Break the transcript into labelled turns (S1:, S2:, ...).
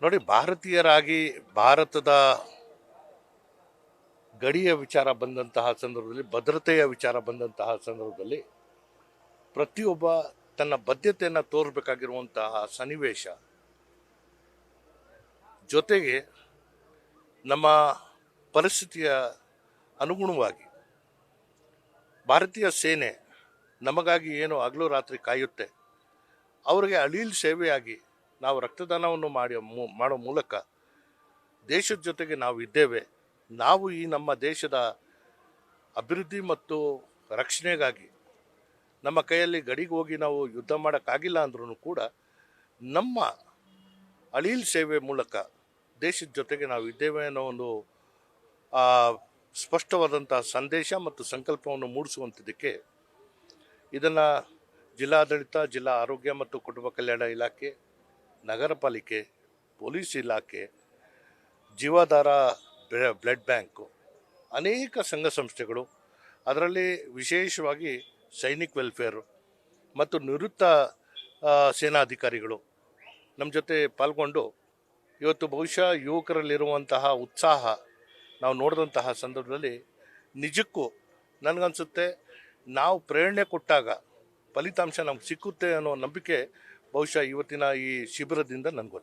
S1: ನೋಡಿ, ಭಾರತೀಯರಾಗಿ ಭಾರತದ ಗಡಿಯ ವಿಚಾರ ಬಂದಂತಹ ಸಂದರ್ಭದಲ್ಲಿ, ಭದ್ರತೆಯ ವಿಚಾರ ಬಂದಂತಹ ಸಂದರ್ಭದಲ್ಲಿ ಪ್ರತಿಯೊಬ್ಬ ತನ್ನ ಬದ್ಧತೆಯನ್ನು ತೋರಬೇಕಾಗಿರುವಂತಹ ಸನ್ನಿವೇಶ. ಜೊತೆಗೆ ನಮ್ಮ ಪರಿಸ್ಥಿತಿಯ ಅನುಗುಣವಾಗಿ ಭಾರತೀಯ ಸೇನೆ ನಮಗಾಗಿ ಏನು ಹಗಲು ರಾತ್ರಿ ಕಾಯುತ್ತೆ, ಅವರಿಗೆ ಅಳಿಲ್ ಸೇವೆಯಾಗಿ ನಾವು ರಕ್ತದಾನವನ್ನು ಮಾಡೋ ಮೂಲಕ ದೇಶದ ಜೊತೆಗೆ ನಾವು ಇದ್ದೇವೆ. ನಾವು ಈ ನಮ್ಮ ದೇಶದ ಅಭಿವೃದ್ಧಿ ಮತ್ತು ರಕ್ಷಣೆಗಾಗಿ ನಮ್ಮ ಕೈಯಲ್ಲಿ ಗಡಿಗೆ ಹೋಗಿ ನಾವು ಯುದ್ಧ ಮಾಡೋಕ್ಕಾಗಿಲ್ಲ ಅಂದ್ರೂ ಕೂಡ ನಮ್ಮ ಅಳಿಲ್ ಸೇವೆ ಮೂಲಕ ದೇಶದ ಜೊತೆಗೆ ನಾವು ಇದ್ದೇವೆ ಅನ್ನೋ ಒಂದು ಸ್ಪಷ್ಟವಾದಂತಹ ಸಂದೇಶ ಮತ್ತು ಸಂಕಲ್ಪವನ್ನು ಮೂಡಿಸುವಂಥದ್ದಕ್ಕೆ ಇದನ್ನು ಜಿಲ್ಲಾಡಳಿತ, ಜಿಲ್ಲಾ ಆರೋಗ್ಯ ಮತ್ತು ಕುಟುಂಬ ಕಲ್ಯಾಣ ಇಲಾಖೆ, ನಗರ ಪಾಲಿಕೆ, ಪೊಲೀಸ್ ಇಲಾಖೆ, ಜೀವಾಧಾರ ಬ್ಲಡ್ ಬ್ಯಾಂಕು, ಅನೇಕ ಸಂಘ ಸಂಸ್ಥೆಗಳು, ಅದರಲ್ಲಿ ವಿಶೇಷವಾಗಿ ಸೈನಿಕ್ ವೆಲ್ಫೇರು ಮತ್ತು ನಿವೃತ್ತ ಸೇನಾಧಿಕಾರಿಗಳು ನಮ್ಮ ಜೊತೆ ಪಾಲ್ಗೊಂಡು ಇವತ್ತು ಬಹುಶಃ ಯುವಕರಲ್ಲಿರುವಂತಹ ಉತ್ಸಾಹ ನಾವು ನೋಡಿದಂತಹ ಸಂದರ್ಭದಲ್ಲಿ ನಿಜಕ್ಕೂ ನನಗನ್ಸುತ್ತೆ, ನಾವು ಪ್ರೇರಣೆ ಕೊಟ್ಟಾಗ ಫಲಿತಾಂಶ ನಮ್ಗೆ ಸಿಕ್ಕುತ್ತೆ ಅನ್ನೋ ನಂಬಿಕೆ ಬಹುಶಃ ಇವತ್ತಿನ ಈ ಶಿಬಿರದಿಂದ ನನಗೆ ಗೊತ್ತಾಗಿದೆ.